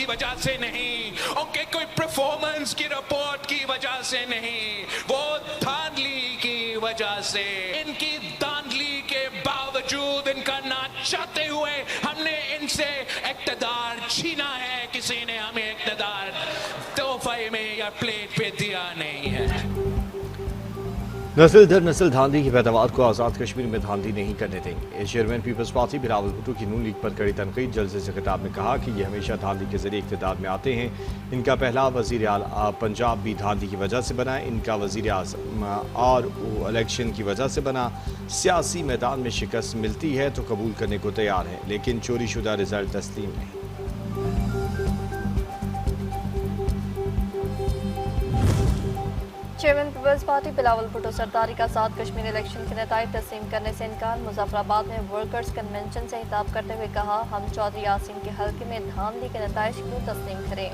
वजह से नहीं, उनके कोई परफॉर्मेंस की रिपोर्ट की वजह से नहीं, वो धांधली की वजह से। इनकी धांधली के बावजूद, इनका ना चाहते हुए हमने इनसे इक़्तिदार छीना है। किसी ने हमें इक़्तिदार तोहफे में या प्लेट पे दिया नहीं है। नस्ल दर नस्ल धांधली की पैदावार को आज़ाद कश्मीर में धांधली नहीं करने देंगे। Chairman peoples party Bilawal Bhutto की नून लीग पर कड़ी तनकीद। जलसे से खिताब में कहा कि ये हमेशा धांधली के जरिए इक़्तिदार में आते हैं। इनका पहला वज़ीर आला पंजाब भी धांधली की वजह से बना, इनका वज़ीर आज़म और इलेक्शन की वजह से बना। सियासी मैदान में शिकस्त मिलती है तो कबूल करने को तैयार है, लेकिन चोरी शुदा रिजल्ट तस्लीम नहीं। Chairman peoples party Bilawal Bhutto सरदारी का आज़ाद कश्मीर इलेक्शन के नताइज तस्लीम करने से इनकार। मुजफ्फराबाद में वर्कर्स कन्वेंशन से खिताब करते हुए कहा, हम चौधरी यासीन के हल्के में धांधली के नताइज क्यों तस्लीम करें।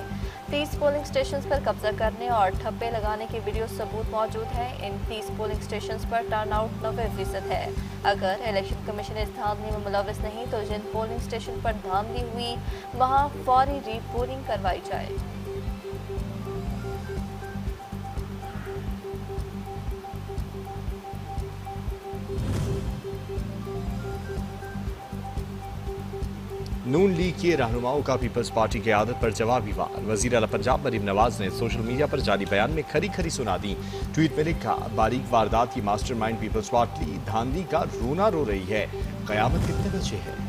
30 पोलिंग स्टेशन पर कब्जा करने और ठप्पे लगाने के वीडियो सबूत मौजूद हैं। इन 30 पोलिंग स्टेशन पर टर्न आउट 90% है। अगर इलेक्शन कमीशन इस धांधली में मुलविस नहीं तो जिन पोलिंग स्टेशन पर धांधली हुई वहाँ फौरी रीपोलिंग करवाई जाए। नून लीग के रहनुमाओं का पीपल्स पार्टी की आदत पर जवाबी वार। वज़ीर आला पंजाब मरीम नवाज ने सोशल मीडिया पर जारी बयान में खरी खरी सुना दी। ट्वीट में लिखा, बारीक वारदात की मास्टरमाइंड पीपल्स पार्टी धांधली का रोना रो रही है, क़यामत कितने बचे है।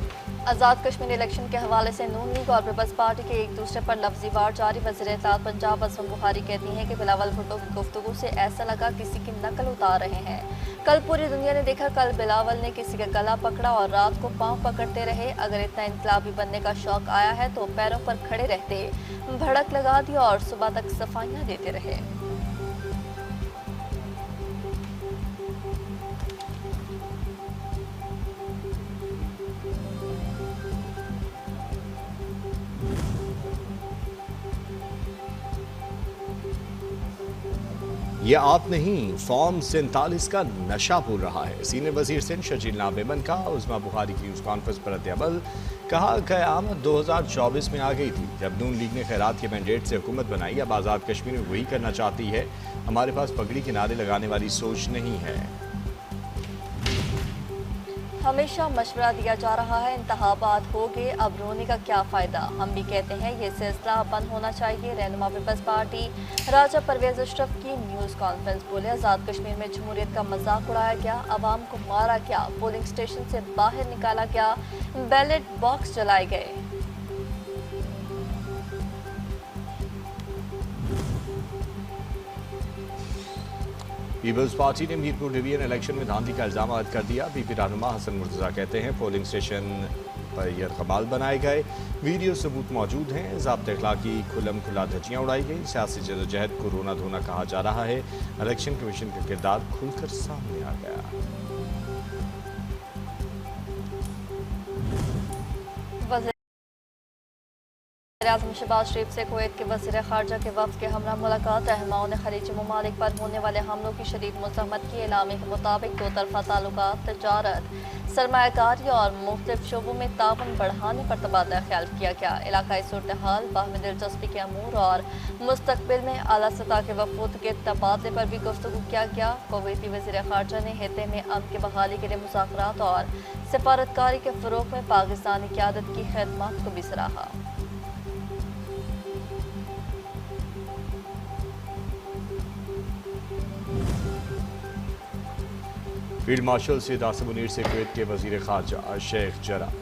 आज़ाद कश्मीर इलेक्शन के हवाले से नून लीग और पीपल्स पार्टी के एक दूसरे पर लफ्जी वार जारी। वज़ीर इत्तेलात पंजाब असम बुखारी कहती हैं कि बिलावल भुट्टो की गुफ्तगू से ऐसा लगा किसी की नकल उतार रहे हैं। कल पूरी दुनिया ने देखा, कल बिलावल ने किसी का गला पकड़ा और रात को पाँव पकड़ते रहे। अगर इतना इनकलाबी बनने का शौक आया है तो पैरों पर खड़े रहते, भड़क लगा दी और सुबह तक सफाइयाँ देते रहे। ये आप नहीं, फॉर्म 47 का नशा भूल रहा है। सीनियर वजीर सिंध शजील नामेमन का उस्मा बुखारी की न्यूज़ कॉन्फ्रेंस पर रद्द-ए-अमल। कहा, क़यामत 2024 में आ गई थी जब नून लीग ने खैरात के मैंडेट से हुकूमत बनाई। अब आज़ाद कश्मीर में वही करना चाहती है। हमारे पास पगड़ी के नारे लगाने वाली सोच नहीं है। हमेशा मशवरा दिया जा रहा है, इंतखाबात हो गए, अब रोने का क्या फ़ायदा। हम भी कहते हैं ये सिलसिला बंद होना चाहिए। रहनुमा पीपल्स पार्टी राजा परवेज अशरफ की न्यूज़ कॉन्फ्रेंस बोले, आज़ाद कश्मीर में जमहूरियत का मजाक उड़ाया गया, आवाम को मारा गया, पोलिंग स्टेशन से बाहर निकाला गया, बैलेट बॉक्स जलाए गए। पीपल्स पार्टी ने मीरपुर डिवीजन इलेक्शन में धांधली का इल्जाम आयद कर दिया। पीपी रहनुमा हसन मुर्तज़ा कहते हैं पोलिंग स्टेशन पर यरग़माल बनाए गए, वीडियो सबूत मौजूद हैं, ज़ाब्ते अखलाकी खुल्लम खुला धज्जियाँ उड़ाई गई, सियासी जदोजहद को रोना धोना कहा जा रहा है। इलेक्शन कमीशन का किरदार खुलकर सामने आ गया। आज़म शहबाज शरीफ से कुवैत के वज़ीर ख़ारजा के वफ़द के हमरा मुलाकात। रहनुमाओं ने खलीजी ममालिक पर होने वाले हमलों की शदीद मुज़म्मत की। एलामे के मुताबिक दो तरफ़ा ताल्लुकात, तजारत, सरमायाकारी और मुख्तलिफ शोबों में ताउन बढ़ाने पर तबादला ख्याल किया गया। इलाकाई सूरत हाल, बाहमी दिलचस्पी के अमूर और मुस्तक़बिल में आला सतह के वफ़ूद के तबादले पर भी गुफ्तगू किया गया। कुवैती वज़ीर ख़ारजा ने हित्ते में अमन की बहाली के लिए मुज़ाकरात और सफारतकारी के फ़रोग़ में पाकिस्तानी क़यादत की खिदमत को भी सराहा। फील्ड मार्शल सैयद आसिम मुनीर से कुवैत के वज़ीर ख़ारजा शेख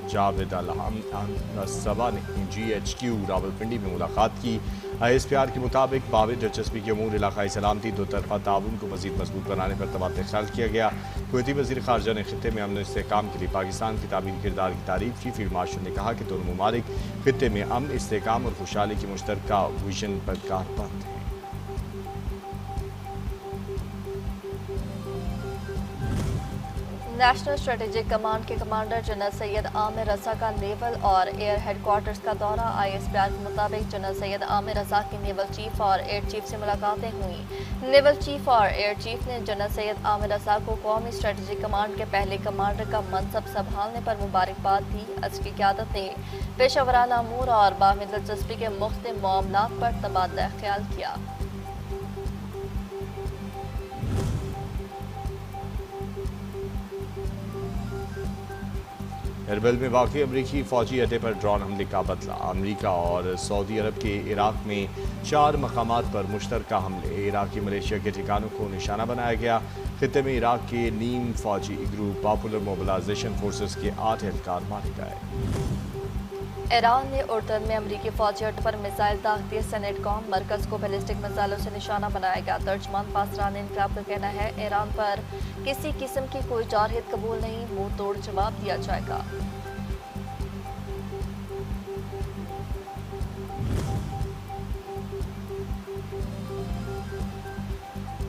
जावेद अल-सबा ने GHQ रावलपिंडी में मुलाकात की। ISPR के मुताबिक बाबे दिलचस्पी के अमूर, इलाकाई सलामती, दो तरफ़ा ताउन को मज़ीद मजबूत बनाने पर तबादला ख्याल किया गया। कुवैती वज़ीर ख़ारजा ने खित्ते में अमन और इस्तेहकाम के लिए पाकिस्तान की तामीरी किरदार की तारीफ़ की। फील्ड मार्शल ने कहा कि दोनों ममालिक खित्ते में अमन, इस्तेहकाम और खुशहाली की मुश्तरका विजन पर कारबंद हैं। नेशनल स्ट्रेटेजिक कमांड के कमांडर जनरल सैयद आमिर रजा का नेवल और एयर हेडक्वार्टर्स का दौरा। ISPR के मुताबिक जनरल सैयद आमिर रजा की नेवल चीफ और एयर चीफ से मुलाकातें हुई। नेवल चीफ और एयर चीफ ने जनरल सैयद आमिर रजा को कौमी स्ट्रेटेजिक कमांड के पहले कमांडर का मनसब संभालने पर मुबारकबाद दी। उसकी क़यादत ने पेशेवराना अमूर और बाहमी दिलचस्पी के मुख्तलिफ मामलात पर तबादला ख्याल किया। एरबिल में वाक़ई अमरीकी फ़ौजी अड्डे पर ड्रोन हमले का बदला। अमरीका और सऊदी अरब के इराक में 4 मकामात पर मुश्तरका हमले। इराकी मलेशिया के ठिकानों को निशाना बनाया गया। खित्ते में इराक के नीम फ़ौजी ग्रुप पॉपुलर मोबिलाइजेशन फोर्सेस के 8 एहलकार मारे गए। ईरान ने उर्दन में अमरीकी फ़ौजी अड्डे पर मिसाइल दाग दिए। सेनेटकॉम मरकज़ को बैलिस्टिक मिसाइलों से निशाना बनाया गया। तर्जमान पासरान इनकलाब का कहना है ईरान पर किसी किस्म की कोई जारहियत कबूल नहीं, मुंह तोड़ जवाब दिया जाएगा।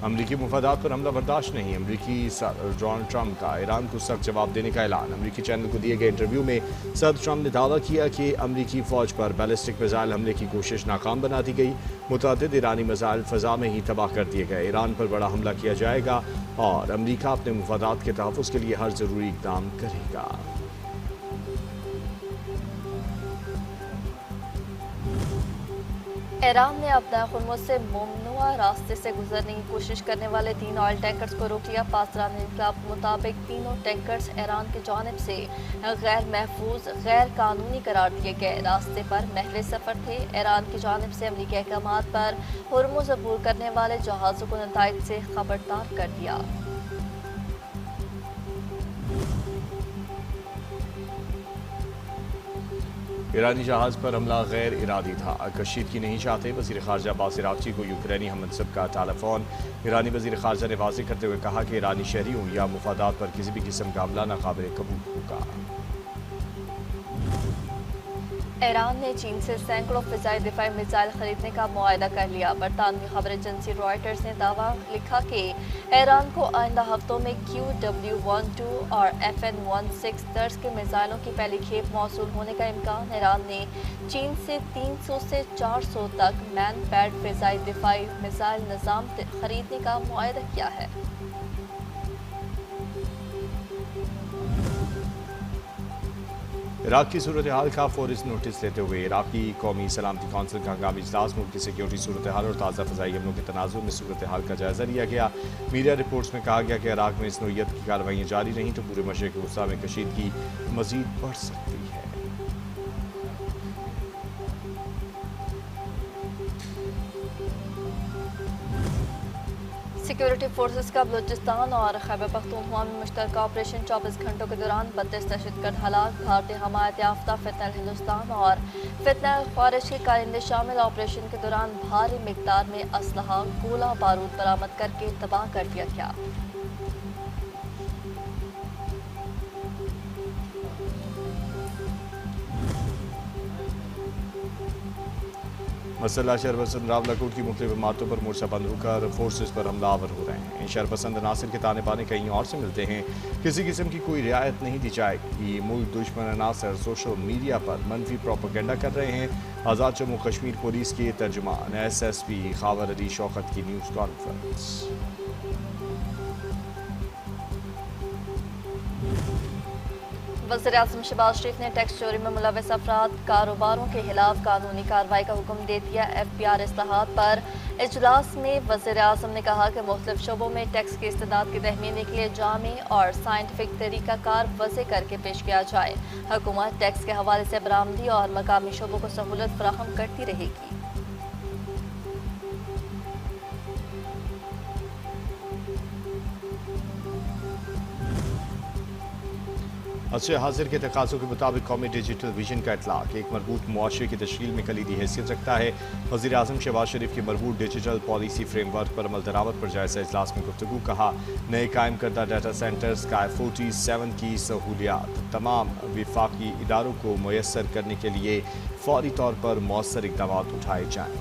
अमरीकी मुफादात पर हमला बर्दाश्त नहीं। अमरीकी सदर डोनाल्ड ट्रंप का ईरान को सख्त जवाब देने का ऐलान। अमरीकी चैनल को दिए गए इंटरव्यू में सदर ट्रंप ने दावा किया कि अमरीकी फ़ौज पर बैलिस्टिक मिसाइल हमले की कोशिश नाकाम बना दी गई। मुतअद्दिद ईरानी मिसाइल फ़ज़ा में ही तबाह कर दिए गए। ईरान पर बड़ा हमला किया जाएगा और अमरीका अपने मुफादात के तहफ़्फ़ुज़ के लिए हर ज़रूरी इक़दाम करेगा। ईरान ने अपना खुर्मुज़ से ममनुआ रास्ते से गुजरने की कोशिश करने वाले 3 ऑयल टैंकर्स को रोक लिया। पासरान इनकलाब के मुताबिक तीनों टैंकर्स ईरान की जानिब से गैर महफूज गैर कानूनी करार दिए गए रास्ते पर महज सफ़र थे। ईरान की जानिब से अमरीकी अहकामात पर हुर्मुज़ अबूर करने वाले जहाज़ों को नताइज से खबरदार कर दिया। ईरानी जहाज़ पर हमला गैर इरादी था, कशीदगी नहीं चाहते। वज़ीर ख़ारजा अब्बास अराग़ची को यूक्रेनी हममनसब का टेलीफोन। ईरानी वज़ीर ख़ारजा ने वाज़ेह करते हुए कहा कि ईरानी शहरियों या मुफादात पर किसी भी किस्म का हमला नाक़ाबिल कबूल होगा। ईरान ने चीन से सैकड़ों फ़िज़ाई दिफ़ाई मिसाइल खरीदने का मुआहदा कर लिया। बरतानवी खबर एजेंसी रॉयटर्स ने दावा लिखा कि ईरान को आइंदा हफ्तों में QW-12 और FN-16 दर्ज के मिसाइलों की पहली खेप मौसूल होने का इम्कान। ईरान ने चीन से 300 से 400 तक मैन पैड फ़िज़ाई दिफ़ाई मिसाइल निज़ाम खरीदने का मुआहदा किया है। इराक की सूरत हाल का फौरी नोटिस लेते हुए इराकी कौमी सलामती कौंसिल का हंगामी इजलास। मुल्क की सिक्योरिटी सूरत हाल और ताज़ा फ़ज़ाई हमलों के तनाज़ुर में सूरत हाल का जायज़ा लिया गया। मीडिया रिपोर्ट्स में कहा गया कि इराक में इस नौइयत की कार्रवाइयाँ जारी रहीं तो पूरे मशरिक़ वस्ता में कशीदगी मज़ीद बढ़ सकती है। सिक्योरिटी फोर्सेस का बलूचिस्तान और खैबर पख्तूनख्वा में मुश्तरका ऑपरेशन 24 घंटों के दौरान 32 दहशतगर्द हलाक। भारतीय हमायत याफ्ता फितनल हिंदुस्तान और फितनल ख्वारिज के कारिंदे शामिल। ऑपरेशन के दौरान भारी मिकदार में असलहा गोला बारूद बरामद करके तबाह कर दिया गया। मसला शरपसंद रावलाकोट की मुख्तलिफ इमारतों पर मोर्चा बंद होकर फोर्सेस पर हमलावर हो रहे हैं। शरपसंद अनासर के ताने बाने कहीं और से मिलते हैं। किसी किस्म की कोई रियायत नहीं दी जाएगी। मुल्क दुश्मन अनासर सोशल मीडिया पर मनफी प्रोपेगेंडा कर रहे हैं। आज़ाद जम्मू कश्मीर पुलिस के तर्जुमान SSP खावर अली शौकत की न्यूज़ कॉन्फ्रेंस। वज़ीर-ए-आज़म शहबाज शरीफ ने टैक्स चोरी में मुलव्वस अफराद कारोबारों के खिलाफ कानूनी कार्रवाई का हुक्म दे दिया। FPR इस्लाहात पर इजलास में वज़ीर-ए-आज़म ने कहा कि मुख्तलिफ शोबों में टैक्स की इस्तेदाद की तहमीन के लिए जामी और साइंटिफिक तरीक़ाकार वज़े करके पेश किया जाए। हुकूमत टैक्स के हवाले से बरामदी और मकामी शोबों को सहूलत फराहम करती रहेगी। असर हाजिर के तकाज़ों के मुताबिक कौमी डिजिटल विजन का इतलाक़ एक मरबूत मुआशरे की तश्कील में कलीदी हैसियत रखता है। वज़ीर-ए-आज़म शहबाज शरीफ की मरबूत डिजिटल पॉलिसी फ्रेमवर्क पर अमल दरामद पर जायज़ा इजलास में गुफ्तगू। कहा नए कायम करदा डाटा सेंटर्स का 47 की सहूलियात तमाम विफाकी इदारों को मुयस्सर करने के लिए फौरी तौर पर मौसर इक़दामात उठाए जाएँ।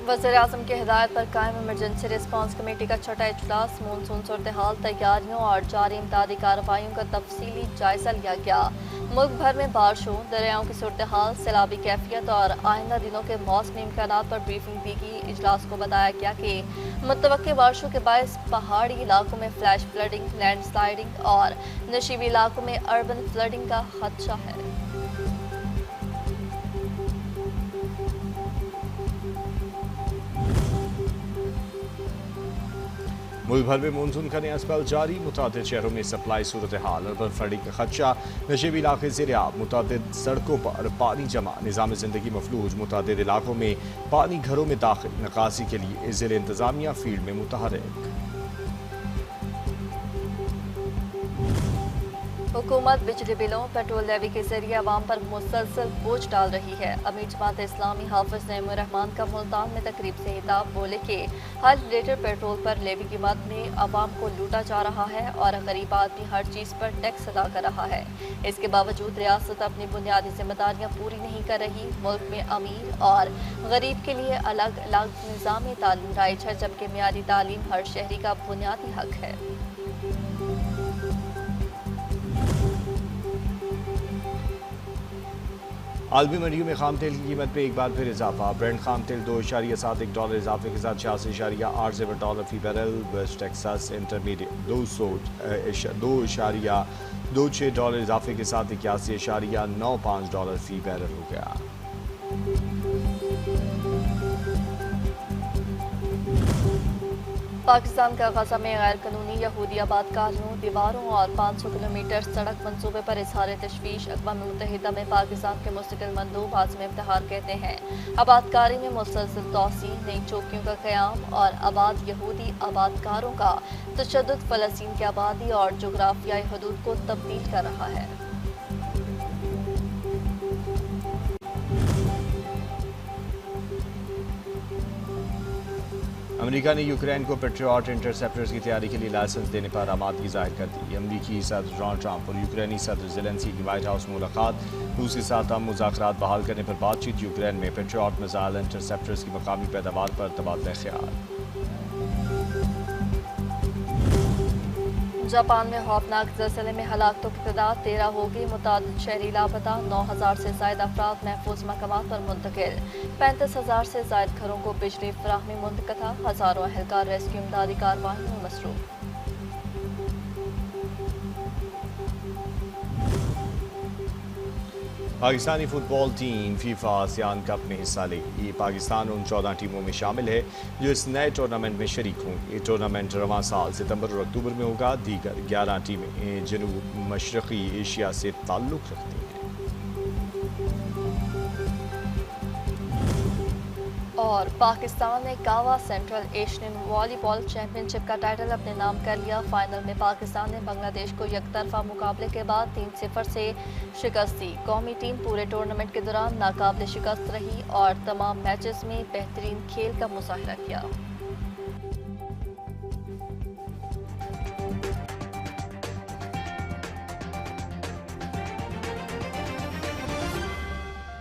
वज़ीर-ए-आज़म की हिदायत पर कायम इमरजेंसी रिस्पांस कमेटी का छठा इजलास मानसून सूरत-ए-हाल, तैयारियों और जारी इमदादी कार्रवाइयों का तफसीली जायजा लिया गया। मुल्क भर में बारिशों, दरियाओं की सूरत-ए-हाल, सैलाबी कैफियत और आइंदा दिनों के मौसमी इम्कानात पर ब्रीफिंग दी गई। इजलास को बताया गया कि मुतवक्के बारिशों के बायस पहाड़ी इलाकों में फ्लैश फ्लडिंग, लैंड स्लाइडिंग और नशीबी इलाकों में अर्बन फ्लडिंग का खदशा है। मुल्क भर में मानसून का नया स्पेल जारी, मुतादिद शहरों में सप्लाई सूरत हाल, अर्बन फ्लडिंग का खदशा, नशीबी इलाके ज़ेर-ए-आब, मुतादिद सड़कों पर पानी जमा, निज़ाम ज़िंदगी मफलूज, मुतादिद इलाकों में पानी घरों में दाखिल, निकासी के लिए ज़िला इंतज़ामिया फील्ड में मुतहर्रिक। हुकूमत बिजली बिलों, पेट्रोल लेवी के जरिए अवाम पर मुसलसल बोझ डाल रही है। अमीर जमात इस्लामी हाफिज नईमुर रहमान का मुल्तान में तकरीब से खिताब, बोले कि हर लीटर पेट्रोल पर लेवी की मद में अवाम को लूटा जा रहा है और गरीब आदमी हर चीज़ पर टैक्स अदा कर रहा है। इसके बावजूद रियासत अपनी बुनियादी जिम्मेदारियाँ पूरी नहीं कर रही। मुल्क में अमीर और गरीब के लिए अलग अलग निज़ाम तालीम राइज है, जबकि मियादी तालीम हर शहरी का बुनियादी हक है। आलमी मंडियों में खाम तेल की कीमत में एक बार फिर इजाफा, ब्रेंट खाम तेल $2.71 इजाफे के साथ $86.8 फी बैरल, वेस्ट टेक्सास इंटरमीडिएट $2.26 इजाफे के साथ $81.95 फी बैरल हो गया। पाकिस्तान का गजा में गैर कानूनी यहूदी आबादकारियों, दीवारों और 500 किलोमीटर सड़क मंसूबे पर इजहार तशवीश। अक़वाम मुत्तहिदा में पाकिस्तान के मुस्तकिल मंदूब आज़म इफ्तिखार कहते हैं आबादकारी में मुसलसल तौसी, नई चौकियों का क़याम और आबाद यहूदी आबादकारों का तशद्दुद फ़लस्तीन की आबादी और जोग्राफियाई हदूद को तब्दील कर रहा है। अमेरिका ने यूक्रेन को पेट्रियट इंटरसेप्टर्स की तैयारी के लिए लाइसेंस देने पर आमादगी जाहिर कर दी। अमेरिकी सदर डोनाल्ड ट्रंप और यूक्रेनी सदर ज़ेलेंस्की की व्हाइट हाउस में मुलाकात, रूस के साथ हम मुज़ाकरात बहाल करने पर बातचीत, यूक्रेन में पेट्रियट मिसाइल इंटरसेप्टर्स की मकामी पैदावार पर तबादला ख्याल। जापान में खौफनाक ज़लज़ले में हलाकतों की तादाद 13 हो गई, मुतादिद शहरी लापता, 9,000 से ज़ायद अफराद महफूज मकामात पर मुंतकिल, 35,000 से ज़ायद घरों को बिजली फराहमी मुंतक़ता, हज़ारों अहलकार रेस्क्यू इमदादी कार्रवाई में मसरूफ़। Pakistani football team FIFA ASEAN cup में हिस्सा लेगी। ये पाकिस्तान उन 14 टीमों में शामिल है जो इस नए टूर्नामेंट में शरीक होंगी। ये टूर्नामेंट रवां साल सितंबर और अक्टूबर में होगा। दीगर 11 टीमें जनूब मशरक़ी एशिया से ताल्लुक़ रखती हैं। और पाकिस्तान ने कावा सेंट्रल एशियन वॉलीबॉल चैंपियनशिप का टाइटल अपने नाम कर लिया। फाइनल में पाकिस्तान ने बांग्लादेश को यकतरफा मुकाबले के बाद 3-0 से शिकस्त दी। कौमी टीम पूरे टूर्नामेंट के दौरान नाकाबिले शिकस्त रही और तमाम मैचेस में बेहतरीन खेल का मुजाहिरा किया।